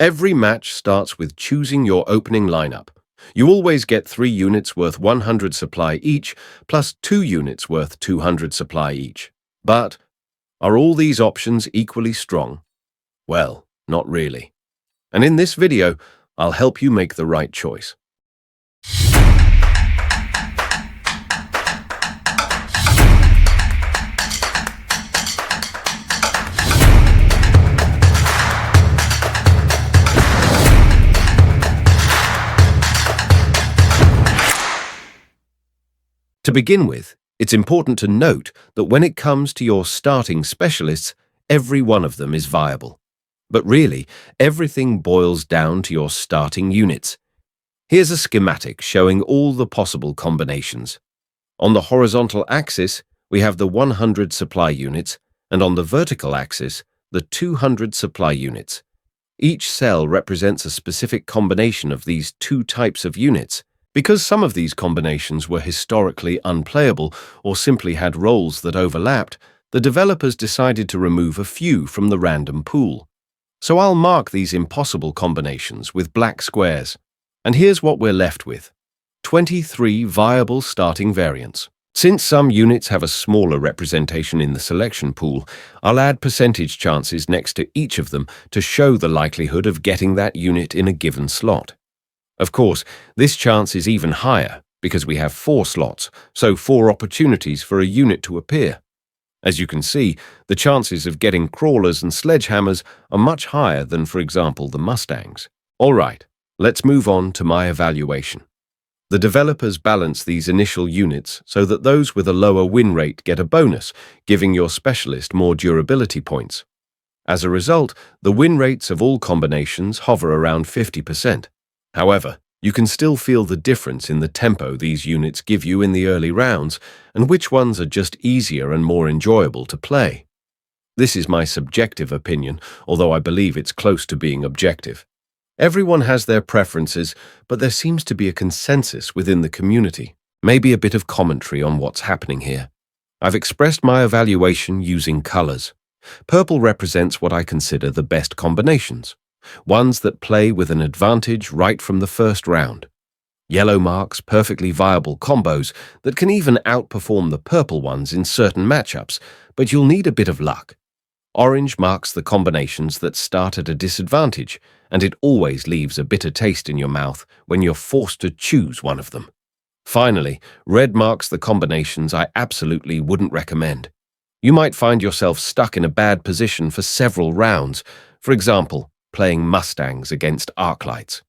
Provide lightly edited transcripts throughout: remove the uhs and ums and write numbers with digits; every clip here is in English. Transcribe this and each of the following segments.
Every match starts with choosing your opening lineup. You always get 3 units worth 100 supply each, plus 2 units worth 200 supply each. But are all these options equally strong? Well, not really. And in this video, I'll help you make the right choice. To begin with, it's important to note that when it comes to your starting specialists, every one of them is viable. But really, everything boils down to your starting units. Here's a schematic showing all the possible combinations. On the horizontal axis, we have the 100 supply units, and on the vertical axis, the 200 supply units. Each cell represents a specific combination of these two types of units. Because some of these combinations were historically unplayable or simply had roles that overlapped, the developers decided to remove a few from the random pool. So I'll mark these impossible combinations with black squares. And here's what we're left with: 23 viable starting variants. Since some units have a smaller representation in the selection pool, I'll add percentage chances next to each of them to show the likelihood of getting that unit in a given slot. Of course, this chance is even higher because we have 4 slots, so 4 opportunities for a unit to appear. As you can see, the chances of getting crawlers and sledgehammers are much higher than, for example, the Mustangs. All right, let's move on to my evaluation. The developers balance these initial units so that those with a lower win rate get a bonus, giving your specialist more durability points. As a result, the win rates of all combinations hover around 50%. However, you can still feel the difference in the tempo these units give you in the early rounds and which ones are just easier and more enjoyable to play. This is my subjective opinion, although I believe it's close to being objective. Everyone has their preferences, but there seems to be a consensus within the community, maybe a bit of commentary on what's happening here. I've expressed my evaluation using colors. Purple represents what I consider the best combinations, ones that play with an advantage right from the first round. Yellow marks perfectly viable combos that can even outperform the purple ones in certain matchups, but you'll need a bit of luck. Orange marks the combinations that start at a disadvantage, and it always leaves a bitter taste in your mouth when you're forced to choose one of them. Finally, red marks the combinations I absolutely wouldn't recommend. You might find yourself stuck in a bad position for several rounds, for example, playing Mustangs against Arclights.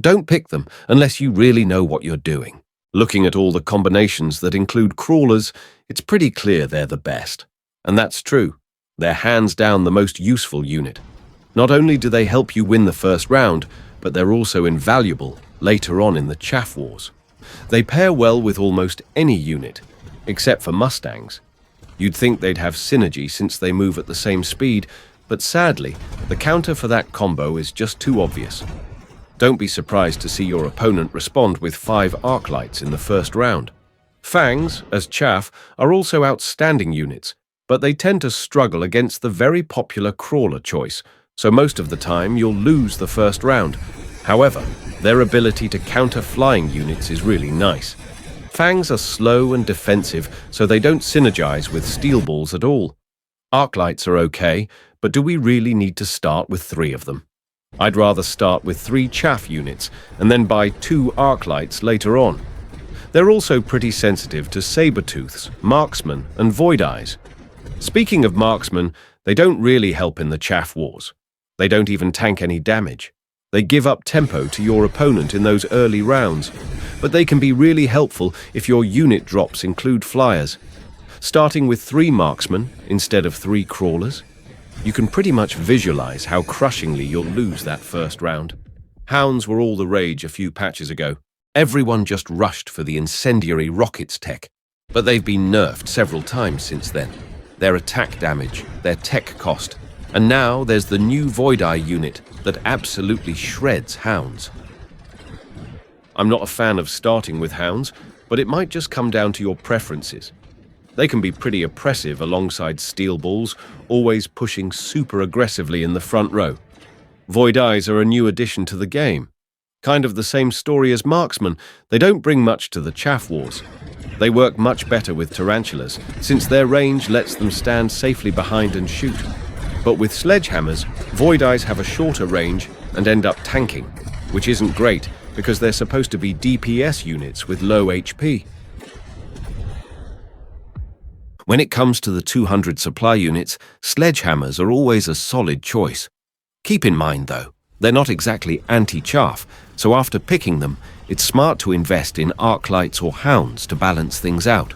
Don't pick them unless you really know what you're doing. Looking at all the combinations that include crawlers, it's pretty clear they're the best. And that's true. They're hands down the most useful unit. Not only do they help you win the first round, but they're also invaluable later on in the chaff wars. They pair well with almost any unit, except for Mustangs. You'd think they'd have synergy since they move at the same speed, but sadly, the counter for that combo is just too obvious. Don't be surprised to see your opponent respond with 5 Arclights in the first round. Fangs, as chaff, are also outstanding units, but they tend to struggle against the very popular crawler choice, so most of the time you'll lose the first round. However, their ability to counter flying units is really nice. Fangs are slow and defensive, so they don't synergize with steel balls at all. Arclights are okay, but do we really need to start with 3 of them? I'd rather start with 3 chaff units and then buy 2 Arclights later on. They're also pretty sensitive to saber-tooths, marksmen, and void eyes. Speaking of marksmen, they don't really help in the chaff wars. They don't even tank any damage. They give up tempo to your opponent in those early rounds, but they can be really helpful if your unit drops include flyers. Starting with 3 marksmen instead of 3 crawlers, you can pretty much visualize how crushingly you'll lose that first round. Hounds were all the rage a few patches ago. Everyone just rushed for the incendiary rockets tech, but they've been nerfed several times since then. Their attack damage, their tech cost, and now there's the new Void Eye unit that absolutely shreds hounds. I'm not a fan of starting with hounds, but it might just come down to your preferences. They can be pretty oppressive alongside steel balls, always pushing super aggressively in the front row. Void Eyes are a new addition to the game. Kind of the same story as Marksman, they don't bring much to the chaff wars. They work much better with tarantulas, since their range lets them stand safely behind and shoot. But with sledgehammers, Void Eyes have a shorter range and end up tanking, which isn't great because they're supposed to be DPS units with low HP. When it comes to the 200 supply units, sledgehammers are always a solid choice. Keep in mind though, they're not exactly anti-chaff, so after picking them, it's smart to invest in arc lights or hounds to balance things out.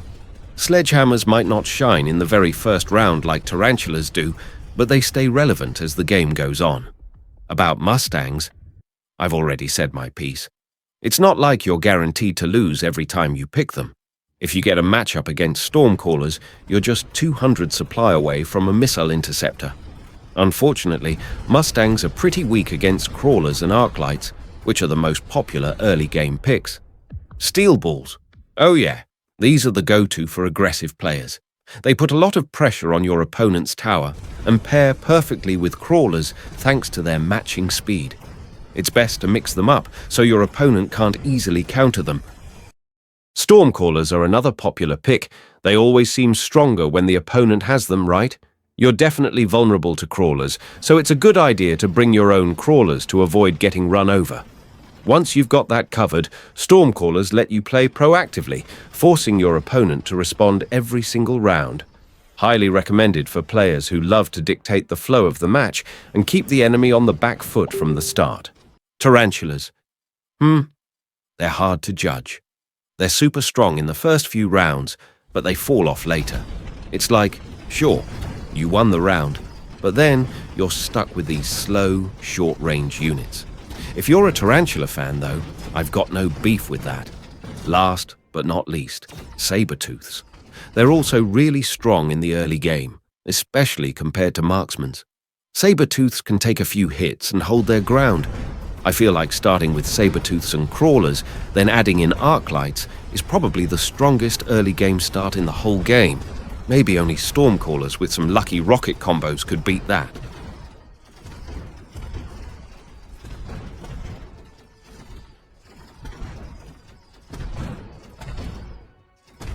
Sledgehammers might not shine in the very first round like tarantulas do, but they stay relevant as the game goes on. About Mustangs, I've already said my piece. It's not like you're guaranteed to lose every time you pick them. If you get a matchup against Stormcallers, you're just 200 supply away from a missile interceptor. Unfortunately, Mustangs are pretty weak against crawlers and arclights, which are the most popular early game picks. Steel balls. Oh yeah, these are the go-to for aggressive players. They put a lot of pressure on your opponent's tower and pair perfectly with crawlers thanks to their matching speed. It's best to mix them up so your opponent can't easily counter them. Stormcallers are another popular pick. They always seem stronger when the opponent has them, right? You're definitely vulnerable to crawlers, so it's a good idea to bring your own crawlers to avoid getting run over. Once you've got that covered, Stormcallers let you play proactively, forcing your opponent to respond every single round. Highly recommended for players who love to dictate the flow of the match and keep the enemy on the back foot from the start. Tarantulas. They're hard to judge. They're super strong in the first few rounds, but they fall off later. It's like, sure, you won the round, but then you're stuck with these slow, short-range units. If you're a tarantula fan, though, I've got no beef with that. Last, but not least, saber-tooths. They're also really strong in the early game, especially compared to marksmans. Saber-tooths can take a few hits and hold their ground. I feel like starting with saber-tooths and crawlers, then adding in arc lights, is probably the strongest early game start in the whole game. Maybe only Stormcallers with some lucky rocket combos could beat that.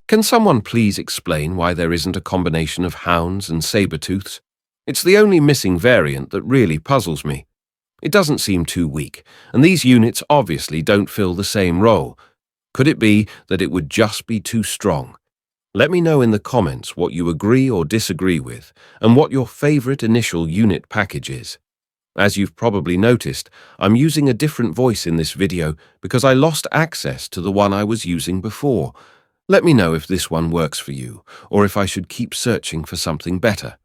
Can someone please explain why there isn't a combination of hounds and saber-tooths? It's the only missing variant that really puzzles me. It doesn't seem too weak, and these units obviously don't fill the same role. Could it be that it would just be too strong? Let me know in the comments what you agree or disagree with, and what your favorite initial unit package is. As you've probably noticed, I'm using a different voice in this video because I lost access to the one I was using before. Let me know if this one works for you, or if I should keep searching for something better.